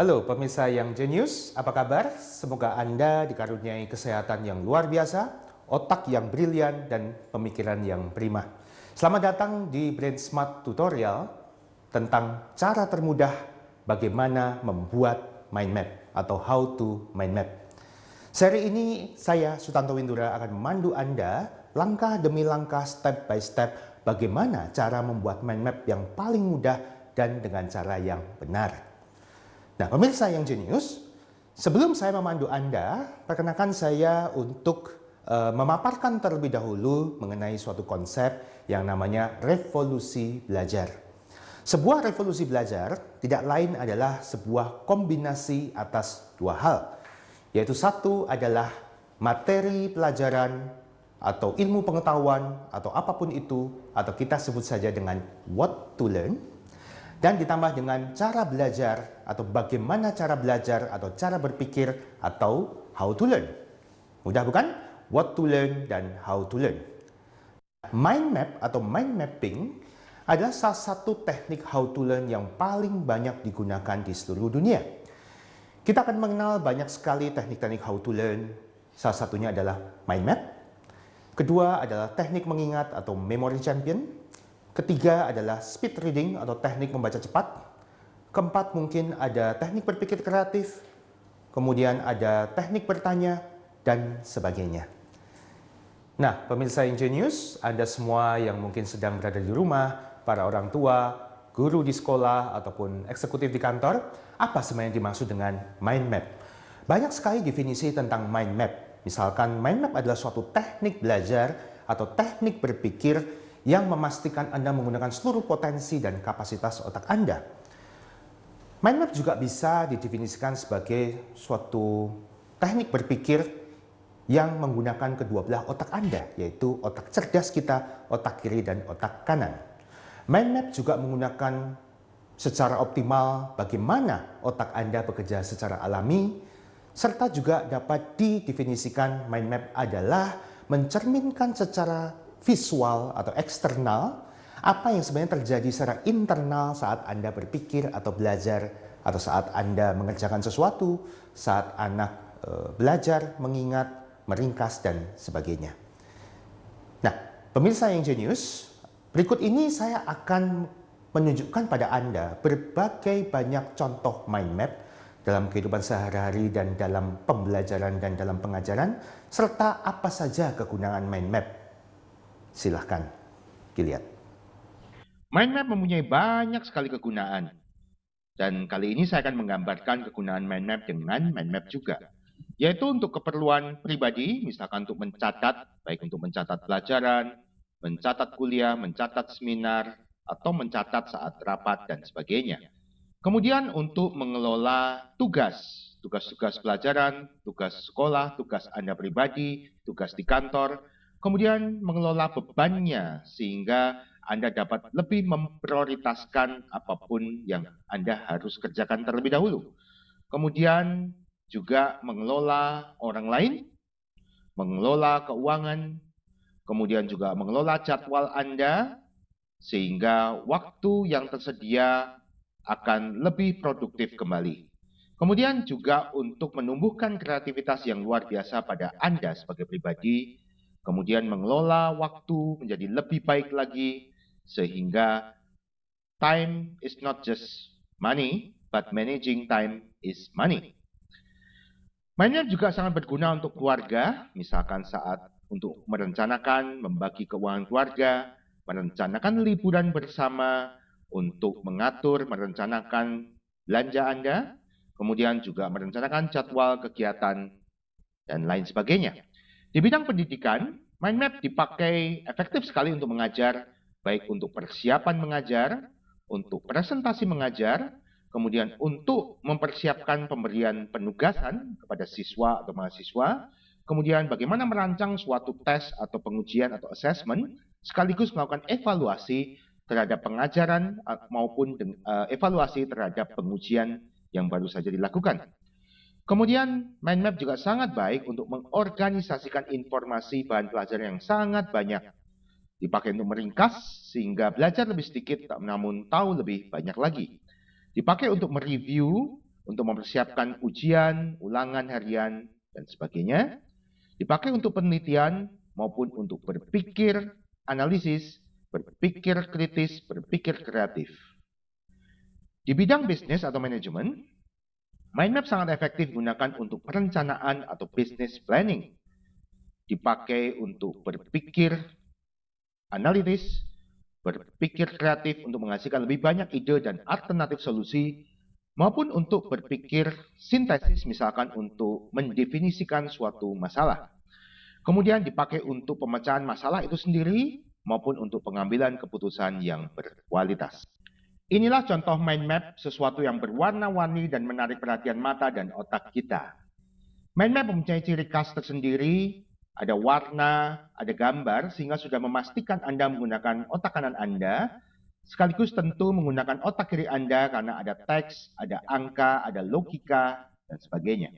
Halo pemirsa yang jenius, apa kabar? Semoga Anda dikaruniai kesehatan yang luar biasa, otak yang brilian, dan pemikiran yang prima. Selamat datang di Brain Smart Tutorial tentang cara termudah bagaimana membuat mind map atau how to mind map. Seri ini saya, Sutanto Windura, akan memandu Anda langkah demi langkah, step by step, bagaimana cara membuat mind map yang paling mudah dan dengan cara yang benar. Nah, pemirsa yang jenius, sebelum saya memandu Anda, perkenalkan saya untuk memaparkan terlebih dahulu mengenai suatu konsep yang namanya revolusi belajar. Sebuah revolusi belajar tidak lain adalah sebuah kombinasi atas dua hal, yaitu satu adalah materi pelajaran atau ilmu pengetahuan atau apapun itu, atau kita sebut saja dengan what to learn, dan ditambah dengan cara belajar atau bagaimana cara belajar atau cara berpikir atau how to learn. Mudah bukan? What to learn dan how to learn. Mind map atau mind mapping adalah salah satu teknik how to learn yang paling banyak digunakan di seluruh dunia. Kita akan mengenal banyak sekali teknik-teknik how to learn. Salah satunya adalah mind map. Kedua adalah teknik mengingat atau memory champion. Ketiga adalah speed reading atau teknik membaca cepat. Keempat mungkin ada teknik berpikir kreatif. Kemudian ada teknik bertanya dan sebagainya. Nah, pemirsa yang jenius, Anda semua yang mungkin sedang berada di rumah, para orang tua, guru di sekolah, ataupun eksekutif di kantor, apa sebenarnya dimaksud dengan mind map? Banyak sekali definisi tentang mind map. Misalkan mind map adalah suatu teknik belajar atau teknik berpikir yang memastikan Anda menggunakan seluruh potensi dan kapasitas otak Anda. Mind map juga bisa didefinisikan sebagai suatu teknik berpikir yang menggunakan kedua belah otak Anda, yaitu otak cerdas kita, otak kiri, dan otak kanan. Mind map juga menggunakan secara optimal bagaimana otak Anda bekerja secara alami, serta juga dapat didefinisikan mind map adalah mencerminkan secara visual atau eksternal apa yang sebenarnya terjadi secara internal saat Anda berpikir atau belajar, atau saat Anda mengerjakan sesuatu, saat anak belajar, mengingat, meringkas, dan sebagainya. Nah, pemirsa yang jenius, berikut ini saya akan menunjukkan pada Anda berbagai banyak contoh mind map dalam kehidupan sehari-hari dan dalam pembelajaran dan dalam pengajaran, serta apa saja kegunaan mind map. Silahkan dilihat. Mind map mempunyai banyak sekali kegunaan. Dan kali ini saya akan menggambarkan kegunaan mind map dengan mind map juga. Yaitu untuk keperluan pribadi, misalkan untuk mencatat, baik untuk mencatat pelajaran, mencatat kuliah, mencatat seminar, atau mencatat saat rapat dan sebagainya. Kemudian untuk mengelola tugas-tugas pelajaran, tugas sekolah, tugas Anda pribadi, tugas di kantor, kemudian mengelola bebannya sehingga Anda dapat lebih memprioritaskan apapun yang Anda harus kerjakan terlebih dahulu. Kemudian juga mengelola orang lain, mengelola keuangan, kemudian juga mengelola jadwal Anda sehingga waktu yang tersedia akan lebih produktif kembali. Kemudian juga untuk menumbuhkan kreativitas yang luar biasa pada Anda sebagai pribadi, kemudian mengelola waktu menjadi lebih baik lagi, sehingga time is not just money, but managing time is money. Mainnya juga sangat berguna untuk keluarga, misalkan saat untuk merencanakan, membagi keuangan keluarga, merencanakan liburan bersama, untuk mengatur, merencanakan belanja Anda, kemudian juga merencanakan jadwal kegiatan, dan lain sebagainya. Di bidang pendidikan, mind map dipakai efektif sekali untuk mengajar, baik untuk persiapan mengajar, untuk presentasi mengajar, kemudian untuk mempersiapkan pemberian penugasan kepada siswa atau mahasiswa, kemudian bagaimana merancang suatu tes atau pengujian atau assessment, sekaligus melakukan evaluasi terhadap pengajaran maupun evaluasi terhadap pengujian yang baru saja dilakukan. Kemudian, mind map juga sangat baik untuk mengorganisasikan informasi bahan pelajaran yang sangat banyak. Dipakai untuk meringkas, sehingga belajar lebih sedikit namun tahu lebih banyak lagi. Dipakai untuk mereview, untuk mempersiapkan ujian, ulangan harian, dan sebagainya. Dipakai untuk penelitian maupun untuk berpikir analisis, berpikir kritis, berpikir kreatif. Di bidang bisnis atau manajemen, mind map sangat efektif digunakan untuk perencanaan atau business planning. Dipakai untuk berpikir analitis, berpikir kreatif untuk menghasilkan lebih banyak ide dan alternatif solusi, maupun untuk berpikir sintesis, misalkan untuk mendefinisikan suatu masalah. Kemudian dipakai untuk pemecahan masalah itu sendiri, maupun untuk pengambilan keputusan yang berkualitas. Inilah contoh mind map, sesuatu yang berwarna-warni dan menarik perhatian mata dan otak kita. Mind map mempunyai ciri khas tersendiri, ada warna, ada gambar, sehingga sudah memastikan Anda menggunakan otak kanan Anda, sekaligus tentu menggunakan otak kiri Anda karena ada teks, ada angka, ada logika, dan sebagainya.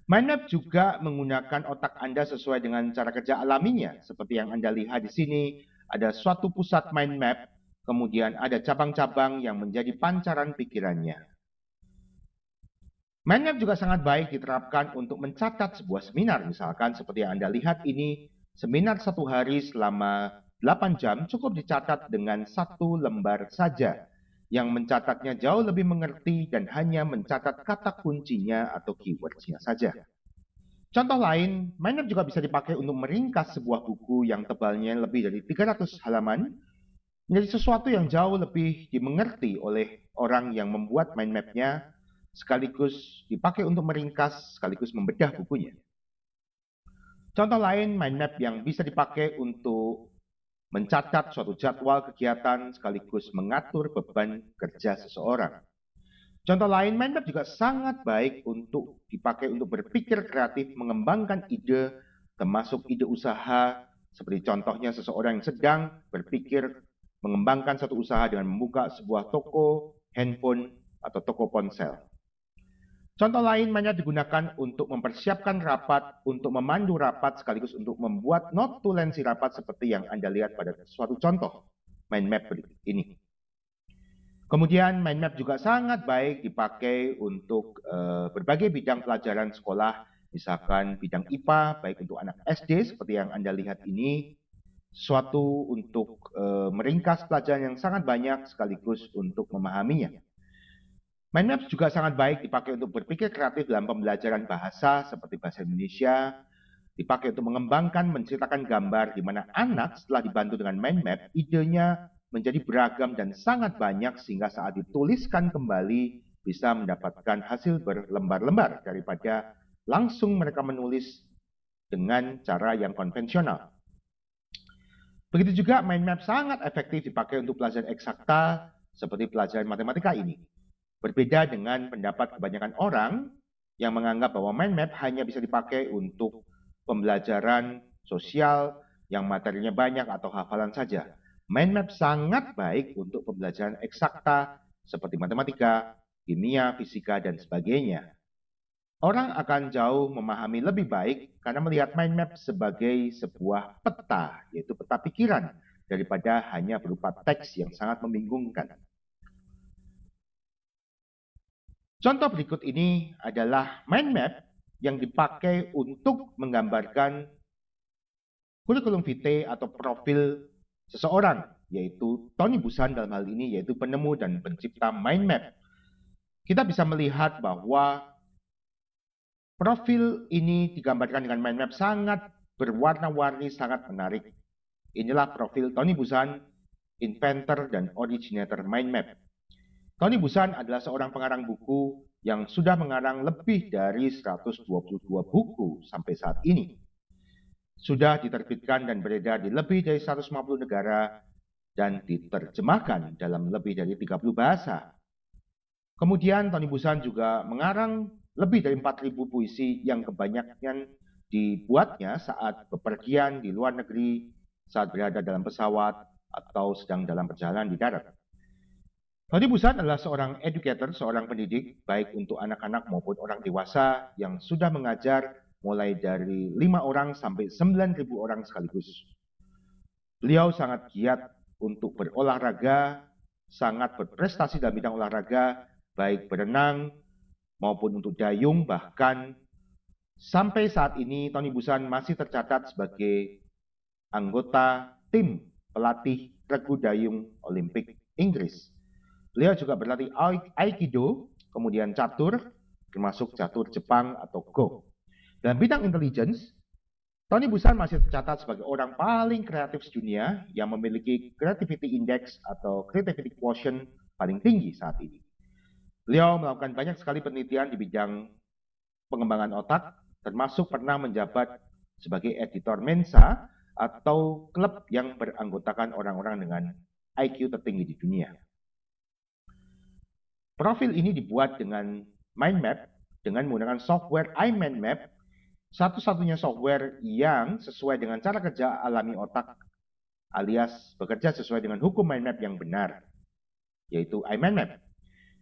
Mind map juga menggunakan otak Anda sesuai dengan cara kerja alaminya, seperti yang Anda lihat di sini, ada suatu pusat mind map, kemudian ada cabang-cabang yang menjadi pancaran pikirannya. Mind map juga sangat baik diterapkan untuk mencatat sebuah seminar, misalkan seperti yang Anda lihat ini, seminar 1 hari selama 8 jam cukup dicatat dengan 1 lembar saja. Yang mencatatnya jauh lebih mengerti dan hanya mencatat kata kuncinya atau keywords-nya saja. Contoh lain, mind map juga bisa dipakai untuk meringkas sebuah buku yang tebalnya lebih dari 300 halaman menjadi sesuatu yang jauh lebih dimengerti oleh orang yang membuat mind map-nya, sekaligus dipakai untuk meringkas, sekaligus membedah bukunya. Contoh lain, mind map yang bisa dipakai untuk mencatat suatu jadwal kegiatan, sekaligus mengatur beban kerja seseorang. Contoh lain, mind map juga sangat baik untuk dipakai untuk berpikir kreatif, mengembangkan ide, termasuk ide usaha, seperti contohnya seseorang yang sedang berpikir mengembangkan satu usaha dengan membuka sebuah toko handphone atau toko ponsel. Contoh lain banyak digunakan untuk mempersiapkan rapat, untuk memandu rapat, sekaligus untuk membuat notulensi rapat seperti yang Anda lihat pada suatu contoh mind map ini. Kemudian mind map juga sangat baik dipakai untuk berbagai bidang pelajaran sekolah, misalkan bidang IPA, baik untuk anak SD seperti yang Anda lihat ini, suatu untuk meringkas pelajaran yang sangat banyak sekaligus untuk memahaminya. Mind map juga sangat baik dipakai untuk berpikir kreatif dalam pembelajaran bahasa seperti bahasa Indonesia, dipakai untuk mengembangkan, menceritakan gambar di mana anak setelah dibantu dengan mind map, idenya menjadi beragam dan sangat banyak sehingga saat dituliskan kembali bisa mendapatkan hasil berlembar-lembar daripada langsung mereka menulis dengan cara yang konvensional. Begitu juga mind map sangat efektif dipakai untuk pelajaran eksakta seperti pelajaran matematika ini. Berbeda dengan pendapat kebanyakan orang yang menganggap bahwa mind map hanya bisa dipakai untuk pembelajaran sosial yang materinya banyak atau hafalan saja. Mind map sangat baik untuk pembelajaran eksakta seperti matematika, kimia, fisika, dan sebagainya. Orang akan jauh memahami lebih baik karena melihat mind map sebagai sebuah peta, yaitu peta pikiran, daripada hanya berupa teks yang sangat membingungkan. Contoh berikut ini adalah mind map yang dipakai untuk menggambarkan kurikulum vitae atau profil seseorang, yaitu Tony Buzan dalam hal ini, yaitu penemu dan pencipta mind map. Kita bisa melihat bahwa profil ini digambarkan dengan mind map sangat berwarna-warni, sangat menarik. Inilah profil Tony Buzan, inventor dan originator mind map. Tony Buzan adalah seorang pengarang buku yang sudah mengarang lebih dari 122 buku sampai saat ini. Sudah diterbitkan dan beredar di lebih dari 150 negara dan diterjemahkan dalam lebih dari 30 bahasa. Kemudian Tony Buzan juga mengarang lebih dari 4.000 puisi yang kebanyakan dibuatnya saat bepergian di luar negeri, saat berada dalam pesawat, atau sedang dalam perjalanan di darat. Tony Buzan adalah seorang educator, seorang pendidik, baik untuk anak-anak maupun orang dewasa yang sudah mengajar mulai dari 5 orang sampai 9.000 orang sekaligus. Beliau sangat giat untuk berolahraga, sangat berprestasi dalam bidang olahraga, baik berenang, maupun untuk dayung, bahkan sampai saat ini Tony Busan masih tercatat sebagai anggota tim pelatih regu dayung Olimpik Inggris. Beliau juga berlatih Aikido, kemudian catur, termasuk catur Jepang atau Go. Dalam bidang intelligence, Tony Busan masih tercatat sebagai orang paling kreatif sedunia yang memiliki creativity index atau creativity quotient paling tinggi saat ini. Beliau melakukan banyak sekali penelitian di bidang pengembangan otak, termasuk pernah menjabat sebagai editor Mensa atau klub yang beranggotakan orang-orang dengan IQ tertinggi di dunia. Profil ini dibuat dengan mind map dengan menggunakan software iMindMap, satu-satunya software yang sesuai dengan cara kerja alami otak alias bekerja sesuai dengan hukum mind map yang benar, yaitu iMindMap.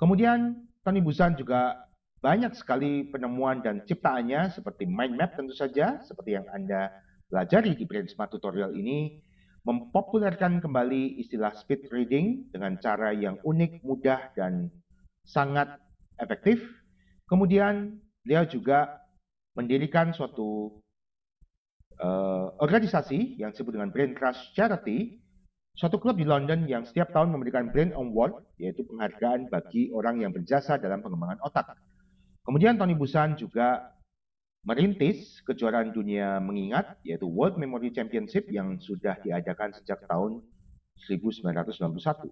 Kemudian Tony Busan juga banyak sekali penemuan dan ciptaannya seperti mind map tentu saja, seperti yang Anda pelajari di Brain Smart Tutorial ini, mempopulerkan kembali istilah speed reading dengan cara yang unik, mudah, dan sangat efektif. Kemudian beliau juga mendirikan suatu organisasi yang disebut dengan Brain Trust Charity, suatu klub di London yang setiap tahun memberikan Brain Award, yaitu penghargaan bagi orang yang berjasa dalam pengembangan otak. Kemudian Tony Busan juga merintis kejuaraan dunia mengingat, yaitu World Memory Championship yang sudah diadakan sejak tahun 1991.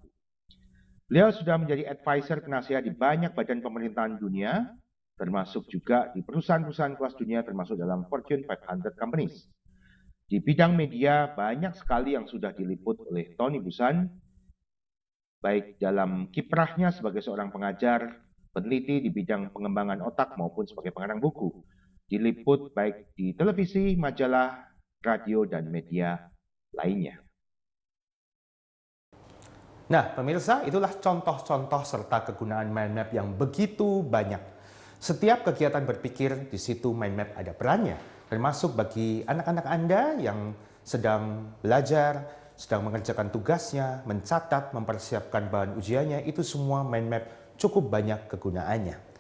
Beliau sudah menjadi advisor penasihat di banyak badan pemerintahan dunia, termasuk juga di perusahaan-perusahaan kelas dunia, termasuk dalam Fortune 500 companies. Di bidang media, banyak sekali yang sudah diliput oleh Tony Busan, baik dalam kiprahnya sebagai seorang pengajar, peneliti di bidang pengembangan otak, maupun sebagai pengarang buku. Diliput baik di televisi, majalah, radio, dan media lainnya. Nah, pemirsa, itulah contoh-contoh serta kegunaan mind map yang begitu banyak. Setiap kegiatan berpikir di situ mind map ada perannya, termasuk bagi anak-anak Anda yang sedang belajar, sedang mengerjakan tugasnya, mencatat, mempersiapkan bahan ujiannya, itu semua mind map cukup banyak kegunaannya.